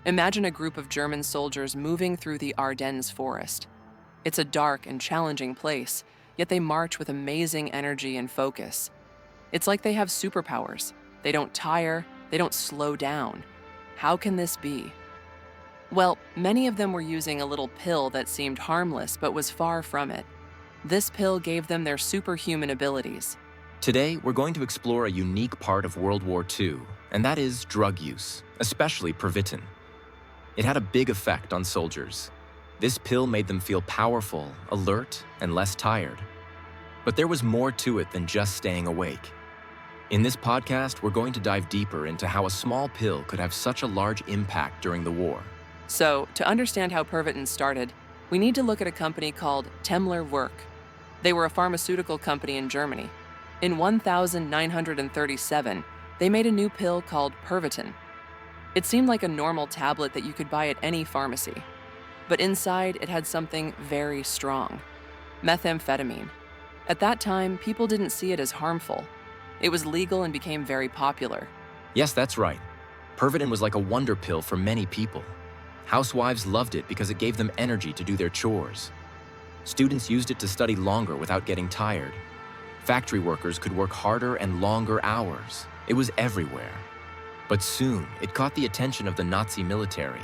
Imagine a group of German soldiers moving through the Ardennes forest. It's a dark and challenging place, yet they march with amazing energy and focus. It's like they have superpowers. They don't tire, they don't slow down. How can this be? Well, many of them were using a little pill that seemed harmless but was far from it. This pill gave them their superhuman abilities. Today, we're going to explore a unique part of World War II, and that is drug use, especially Pervitin. It had a big effect on soldiers. This pill made them feel powerful, alert, and less tired. But there was more to it than just staying awake. In this podcast, we're going to dive deeper into how a small pill could have such a large impact during the war. So, to understand how Pervitin started, we need to look at a company called Temmler Werk. They were a pharmaceutical company in Germany. In 1937, they made a new pill called Pervitin. It seemed like a normal tablet that you could buy at any pharmacy. But inside, it had something very strong: methamphetamine. At that time, people didn't see it as harmful. It was legal and became very popular. Yes, that's right. Pervitin was like a wonder pill for many people. Housewives loved it because it gave them energy to do their chores. Students used it to study longer without getting tired. Factory workers could work harder and longer hours. It was everywhere. But soon, it caught the attention of the Nazi military.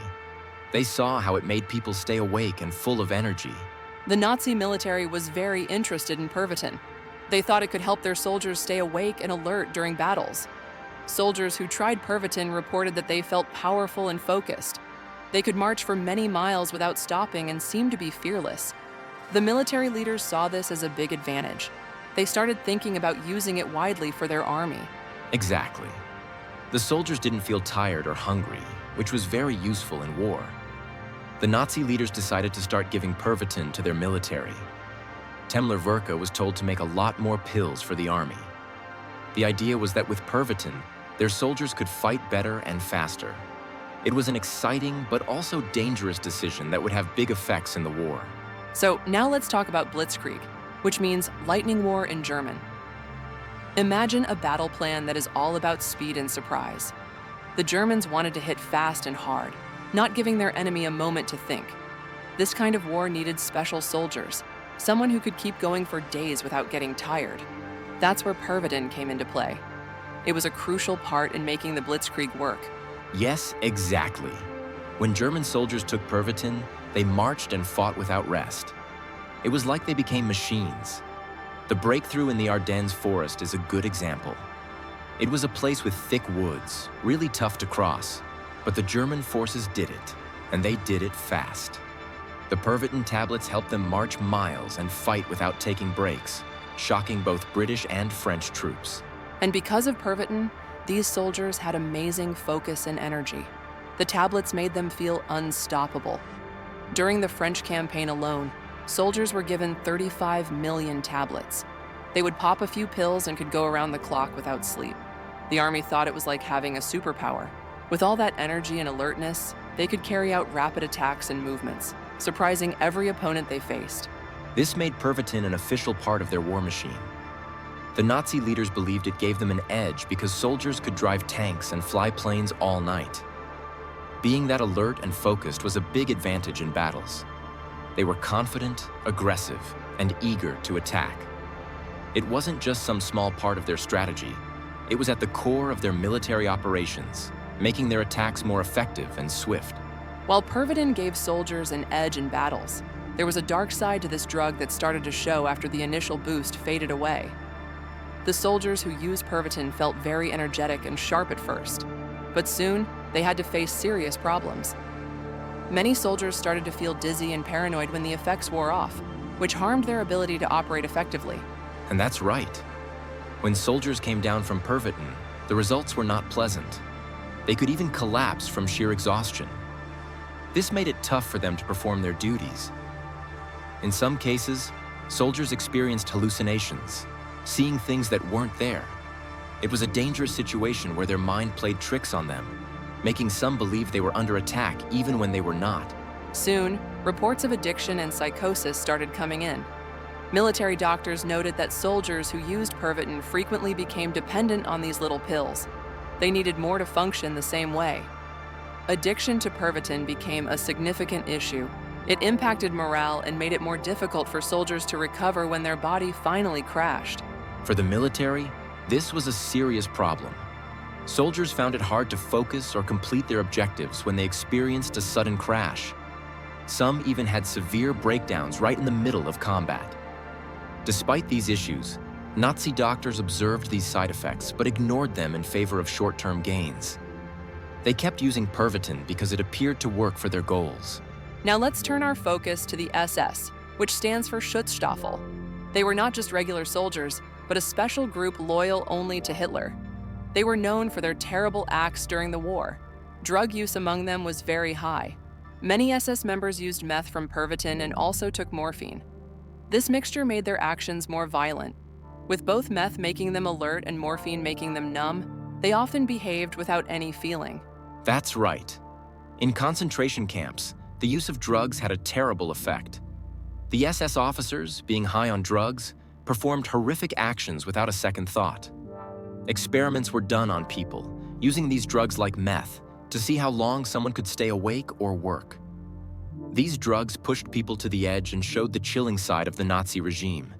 They saw how it made people stay awake and full of energy. The Nazi military was very interested in Pervitin. They thought it could help their soldiers stay awake and alert during battles. Soldiers who tried Pervitin reported that they felt powerful and focused. They could march for many miles without stopping and seemed to be fearless. The military leaders saw this as a big advantage. They started thinking about using it widely for their army. Exactly. The soldiers didn't feel tired or hungry, which was very useful in war. The Nazi leaders decided to start giving Pervitin to their military. Temmler Werke was told to make a lot more pills for the army. The idea was that with Pervitin, their soldiers could fight better and faster. It was an exciting but also dangerous decision that would have big effects in the war. So now let's talk about Blitzkrieg, which means lightning war in German. Imagine a battle plan that is all about speed and surprise. The Germans wanted to hit fast and hard, not giving their enemy a moment to think. This kind of war needed special soldiers, someone who could keep going for days without getting tired. That's where Pervitin came into play. It was a crucial part in making the Blitzkrieg work. Yes, exactly. When German soldiers took Pervitin, they marched and fought without rest. It was like they became machines. The breakthrough in the Ardennes forest is a good example. It was a place with thick woods, really tough to cross, but the German forces did it, and they did it fast. The Pervitin tablets helped them march miles and fight without taking breaks, shocking both British and French troops. And because of Pervitin, these soldiers had amazing focus and energy. The tablets made them feel unstoppable. During the French campaign alone, soldiers were given 35 million tablets. They would pop a few pills and could go around the clock without sleep. The army thought it was like having a superpower. With all that energy and alertness, they could carry out rapid attacks and movements, surprising every opponent they faced. This made Pervitin an official part of their war machine. The Nazi leaders believed it gave them an edge because soldiers could drive tanks and fly planes all night. Being that alert and focused was a big advantage in battles. They were confident, aggressive, and eager to attack. It wasn't just some small part of their strategy. It was at the core of their military operations, making their attacks more effective and swift. While Pervitin gave soldiers an edge in battles, there was a dark side to this drug that started to show after the initial boost faded away. The soldiers who used Pervitin felt very energetic and sharp at first, but soon they had to face serious problems. Many soldiers started to feel dizzy and paranoid when the effects wore off, which harmed their ability to operate effectively. And that's right. When soldiers came down from Pervitin, the results were not pleasant. They could even collapse from sheer exhaustion. This made it tough for them to perform their duties. In some cases, soldiers experienced hallucinations, seeing things that weren't there. It was a dangerous situation where their mind played tricks on them, making some believe they were under attack even when they were not. Soon, reports of addiction and psychosis started coming in. Military doctors noted that soldiers who used Pervitin frequently became dependent on these little pills. They needed more to function the same way. Addiction to Pervitin became a significant issue. It impacted morale and made it more difficult for soldiers to recover when their body finally crashed. For the military, this was a serious problem. Soldiers found it hard to focus or complete their objectives when they experienced a sudden crash. Some even had severe breakdowns right in the middle of combat. Despite these issues, Nazi doctors observed these side effects but ignored them in favor of short-term gains. They kept using Pervitin because it appeared to work for their goals. Now let's turn our focus to the SS, which stands for Schutzstaffel. They were not just regular soldiers, but a special group loyal only to Hitler. They were known for their terrible acts during the war. Drug use among them was very high. Many SS members used meth from Pervitin and also took morphine. This mixture made their actions more violent. With both meth making them alert and morphine making them numb, they often behaved without any feeling. That's right. In concentration camps, the use of drugs had a terrible effect. The SS officers, being high on drugs, performed horrific actions without a second thought. Experiments were done on people, using these drugs like meth to see how long someone could stay awake or work. These drugs pushed people to the edge and showed the chilling side of the Nazi regime.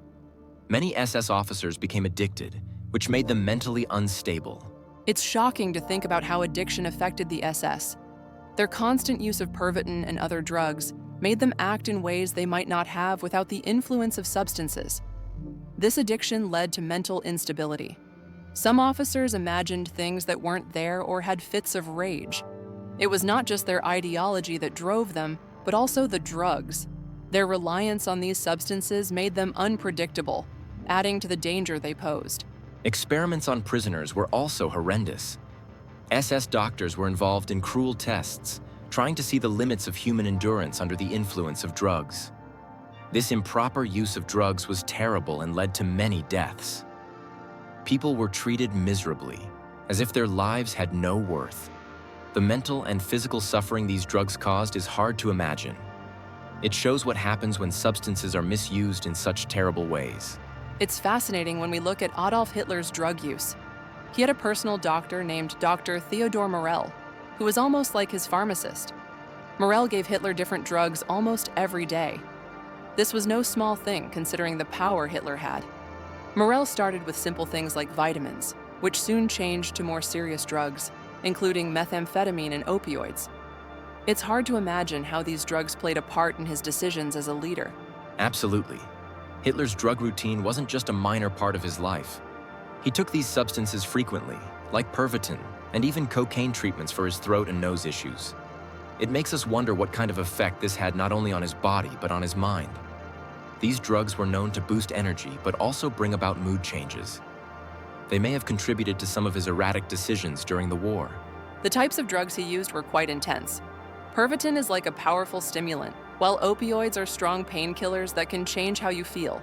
Many SS officers became addicted, which made them mentally unstable. It's shocking to think about how addiction affected the SS. Their constant use of Pervitin and other drugs made them act in ways they might not have without the influence of substances. This addiction led to mental instability. Some officers imagined things that weren't there or had fits of rage. It was not just their ideology that drove them, but also the drugs. Their reliance on these substances made them unpredictable, adding to the danger they posed. Experiments on prisoners were also horrendous. SS doctors were involved in cruel tests, trying to see the limits of human endurance under the influence of drugs. This improper use of drugs was terrible and led to many deaths. People were treated miserably, as if their lives had no worth. The mental and physical suffering these drugs caused is hard to imagine. It shows what happens when substances are misused in such terrible ways. It's fascinating when we look at Adolf Hitler's drug use. He had a personal doctor named Dr. Theodor Morell, who was almost like his pharmacist. Morell gave Hitler different drugs almost every day. This was no small thing considering the power Hitler had. Morell started with simple things like vitamins, which soon changed to more serious drugs, including methamphetamine and opioids. It's hard to imagine how these drugs played a part in his decisions as a leader. Absolutely. Hitler's drug routine wasn't just a minor part of his life. He took these substances frequently, like Pervitin, and even cocaine treatments for his throat and nose issues. It makes us wonder what kind of effect this had not only on his body, but on his mind. These drugs were known to boost energy, but also bring about mood changes. They may have contributed to some of his erratic decisions during the war. The types of drugs he used were quite intense. Pervitin is like a powerful stimulant, while opioids are strong painkillers that can change how you feel.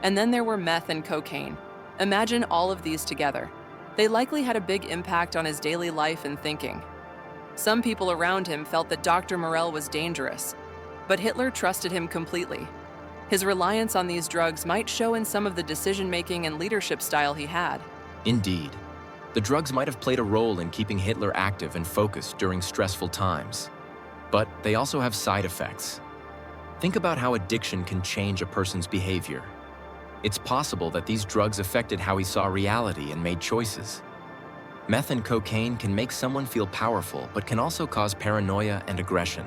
And then there were meth and cocaine. Imagine all of these together. They likely had a big impact on his daily life and thinking. Some people around him felt that Dr. Morell was dangerous, but Hitler trusted him completely. His reliance on these drugs might show in some of the decision-making and leadership style he had. Indeed. The drugs might have played a role in keeping Hitler active and focused during stressful times. But they also have side effects. Think about how addiction can change a person's behavior. It's possible that these drugs affected how he saw reality and made choices. Meth and cocaine can make someone feel powerful, but can also cause paranoia and aggression.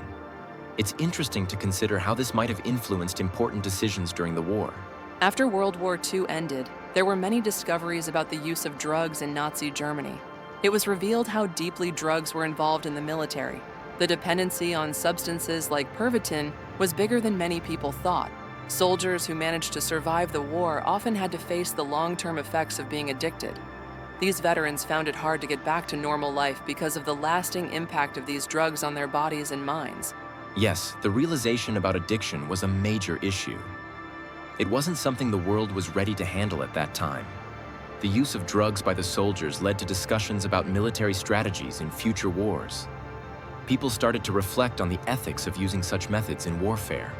It's interesting to consider how this might have influenced important decisions during the war. After World War II ended, there were many discoveries about the use of drugs in Nazi Germany. It was revealed how deeply drugs were involved in the military. The dependency on substances like Pervitin was bigger than many people thought. Soldiers who managed to survive the war often had to face the long-term effects of being addicted. These veterans found it hard to get back to normal life because of the lasting impact of these drugs on their bodies and minds. Yes, the realization about addiction was a major issue. It wasn't something the world was ready to handle at that time. The use of drugs by the soldiers led to discussions about military strategies in future wars. People started to reflect on the ethics of using such methods in warfare.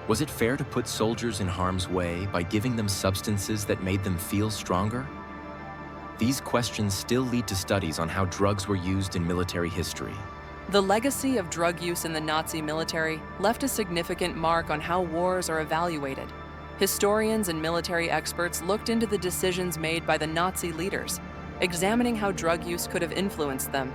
Was it fair to put soldiers in harm's way by giving them substances that made them feel stronger? These questions still lead to studies on how drugs were used in military history. The legacy of drug use in the Nazi military left a significant mark on how wars are evaluated. Historians and military experts looked into the decisions made by the Nazi leaders, examining how drug use could have influenced them.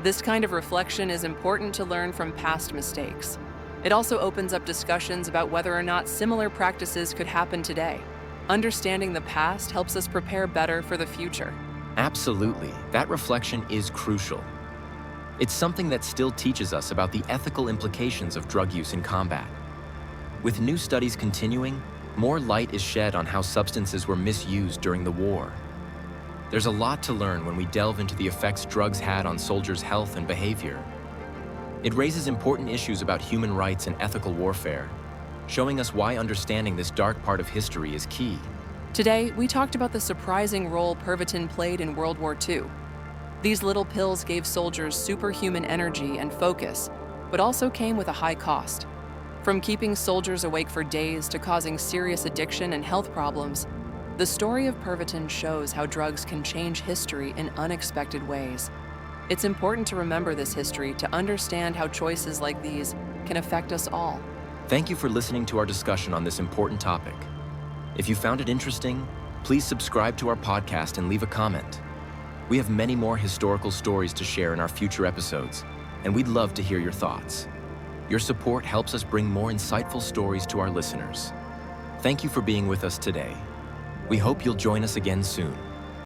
This kind of reflection is important to learn from past mistakes. It also opens up discussions about whether or not similar practices could happen today. Understanding the past helps us prepare better for the future. Absolutely, that reflection is crucial. It's something that still teaches us about the ethical implications of drug use in combat. With new studies continuing, more light is shed on how substances were misused during the war. There's a lot to learn when we delve into the effects drugs had on soldiers' health and behavior. It raises important issues about human rights and ethical warfare, showing us why understanding this dark part of history is key. Today, we talked about the surprising role Pervitin played in World War II. These little pills gave soldiers superhuman energy and focus, but also came with a high cost. From keeping soldiers awake for days to causing serious addiction and health problems, the story of Pervitin shows how drugs can change history in unexpected ways. It's important to remember this history to understand how choices like these can affect us all. Thank you for listening to our discussion on this important topic. If you found it interesting, please subscribe to our podcast and leave a comment. We have many more historical stories to share in our future episodes, and we'd love to hear your thoughts. Your support helps us bring more insightful stories to our listeners. Thank you for being with us today. We hope you'll join us again soon.